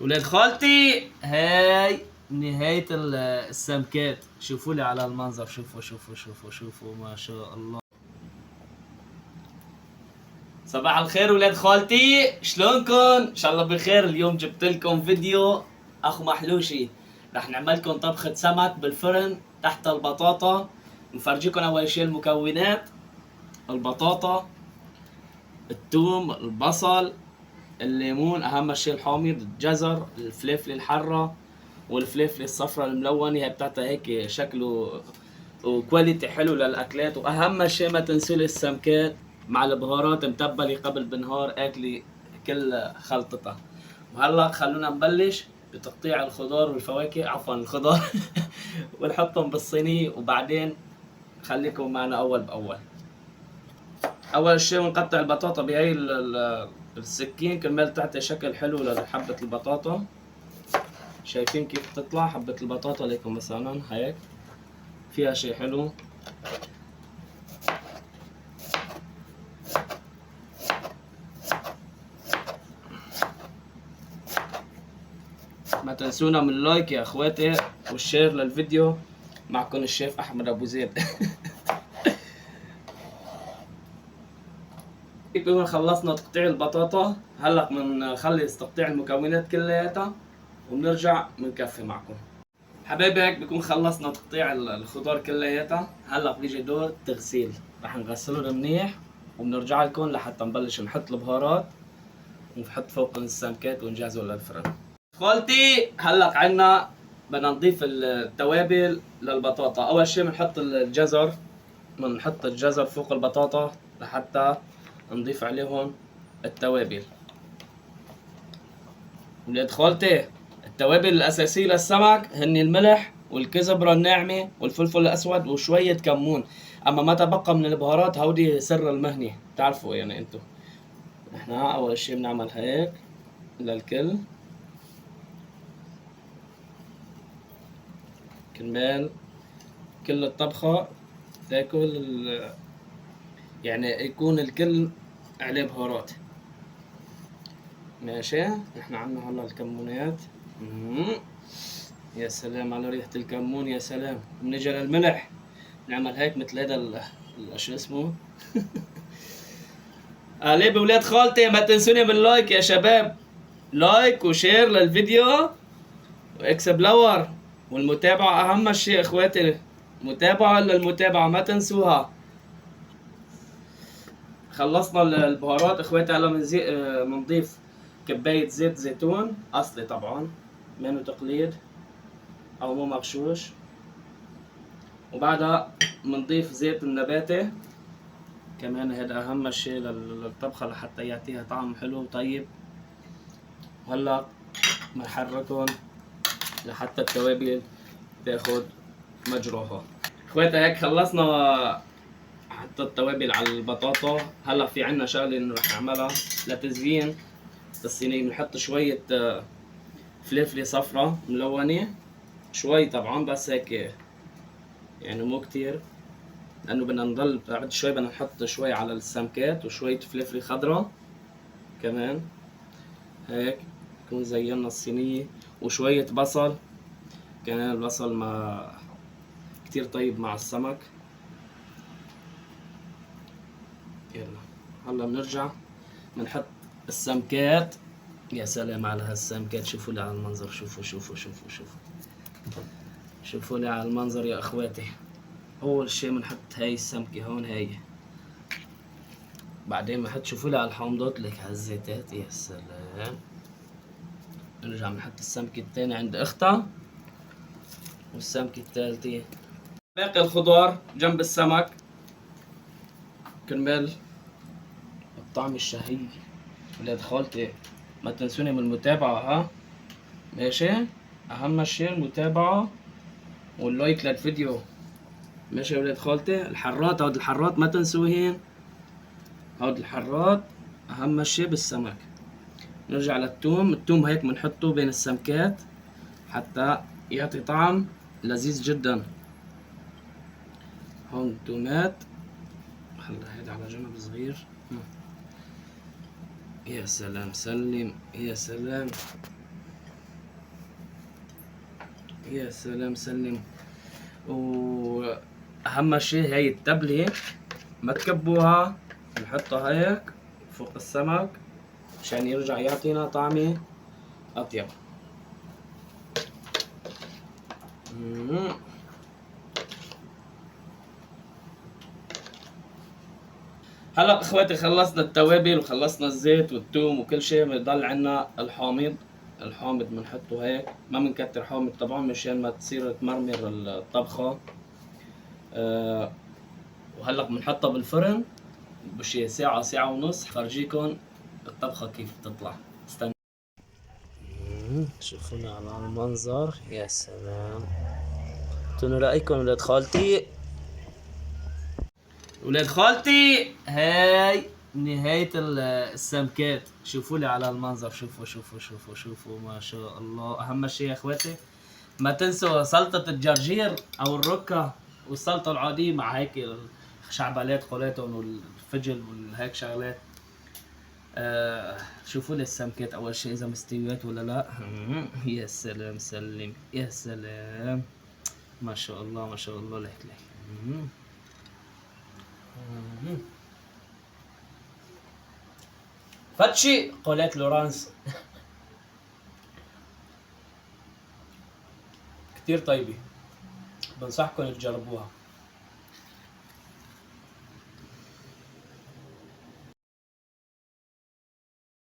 ولاد خالتي هاي نهاية السمكات. شوفوا لي على المنظر، شوفوا شوفوا شوفوا شوفوا ما شاء الله. صباح الخير ولاد خالتي، شلونكن؟ ان شاء الله بخير. اليوم جبت لكم فيديو اخو محلوشي. رح نعمل لكم طبخة سمك بالفرن تحت البطاطا. نفرجيكم اول شيء المكونات: البطاطا، الثوم، البصل، الليمون، اهم شيء الحامض، الجزر، الفلفل الحرة والفلفل الصفراء الملونة. هي بتعطي هيك شكله وكواليتي حلو للاكلات. واهم شيء ما تنسوا لي السمكات مع البهارات متبلة قبل بنهار اكلي كل خلطتها. وهلا خلونا نبلش بتقطيع الخضار والفواكه، عفوا الخضار ونحطهم بالصينية وبعدين خليكم معنا اول باول. اول شيء بنقطع البطاطا بهي السكين كرمال تعطي شكل حلو لحبة البطاطا. شايفين كيف تطلع حبة البطاطا لكم مثلا هيك فيها شيء حلو. ما تنسونا من اللايك يا اخواتي والشير للفيديو. معكم الشيف احمد ابو زيد. بما خلصنا تقطيع البطاطا هلا بنخلص تقطيع المكونات كلياتها وبنرجع بنكفي معكم. حبايبي هيك بكون خلصنا تقطيع الخضار كلياتها. هلا بيجي دور التغسيل. رح نغسلهم منيح وبنرجع لكم لحتى نبلش نحط البهارات ونحط فوقهم السمكات ونجهزه للفرن. خالتي هلا عنا بدنا نضيف التوابل للبطاطا. اول شيء بنحط الجزر، بنحط الجزر فوق البطاطا لحتى نضيف عليهم التوابل. ولاد خالتي التوابل الاساسيه للسمك هن الملح والكزبره الناعمه والفلفل الاسود وشويه كمون. اما ما تبقى من البهارات هودي سر المهنه، بتعرفوا يعني انتو. احنا اول شيء بنعمل هيك للكل كرمال كل الطبخة تاكل يعني يكون الكل عليه بهارات. ماشي. احنا عنا هلا الكمونات. يا سلام على ريحة الكمون، يا سلام. بنيجي للملح نعمل هيك مثل هذا شو اسمه. عليه بولاد خالتي ما تنسوني باللايك يا شباب. لايك وشير للفيديو واكس بلور والمتابعة اهم شيء اخواتي. متابعة للمتابعة ما تنسوها. خلصنا البهارات اخواتي. هلا بنضيف كباية زيت زيتون اصلي طبعا، منه تقليد او مو مغشوش. وبعدها بنضيف زيت النباتي كمان، هذا اهم شيء للطبخة لحتى يعطيها طعم حلو وطيب. وهلا بنحركهم لحتى التوابل تاخد مجروها. اخواتي هيك خلصنا حط التوابل على البطاطا. هلا في عنا شغله انه رح نعملها لتزيين الصينية. بنحط شوية فلفلة صفرة ملونة، شوي طبعا بس هيك يعني مو كتير، لأنه بدنا نضل بعد شوي بدنا نحط شوي على السمكات وشوية فلفلة خضرا كمان. هيك نكون زينا الصينية. وشوية بصل كمان، البصل ما كتير طيب مع السمك. يلا هلا بنرجع بنحط السمكات. يا سلام على هالسمكات، شوفوا لي على المنظر، شوفوا شوفوا شوفوا شوفوا شوفوا لي على المنظر يا اخواتي. اول شيء بنحط هاي السمكة هون هاي، بعدين بنحط شوفوا لي على الحامضات لك هالزيتات. يا سلام. نرجع بنحط السمكة الثانية عند اختها والسمكة الثالثة. باقي الخضار جنب السمك كرمال الطعم الشهي. ولاد خالتي ما تنسوني من المتابعة ها، ماشي؟ اهم شيء المتابعة واللايك للفيديو. ماشي يا ولاد خالتي. الحرات هود الحرات ما تنسوهن، هود الحرات اهم شيء بالسمك. نرجع للثوم. الثوم هيك بنحطه بين السمكات حتى يعطي طعم لذيذ جدا. هون تومات. خلي هيدا على جنب صغير. يا سلام سلم، يا سلام. يا سلام سلم. واهم شيء هاي التبلة ما تكبوها، نحطها هيك فوق السمك عشان يرجع يعطينا طعمة اطيب. مم. هلا اخواتي خلصنا التوابل وخلصنا الزيت والثوم وكل شيء، بضل عنا الحامض. الحامض بنحطه هيك، ما بنكتر حامض طبعا مشان ما تصير تمرمر الطبخة. أه وهلا بنحطها بالفرن بشي ساعة ساعة ونص، فرجيكم الطبخة كيف بتطلع. استنى. شوفونا على المنظر، يا سلام. اعطوني رأيكم ولاد خالتي. ولاد خالتي هاي نهاية السمكات. شوفوا لي على المنظر، شوفوا شوفوا شوفوا شوفوا ما شاء الله. أهم شيء يا إخواتي ما تنسوا سلطة الجرجير أو الركة والسلطة العادية مع هيك شعبالات قولاتهم والفجل والهيك شغلات. شوفوا لي السمكات أول شيء إذا مستويات ولا لا. يا سلام سلم، يا سلام. ما شاء الله ما شاء الله. ليك ليك. فتشي قولات لورانس. كتير طيبة، بنصحكم تجربوها.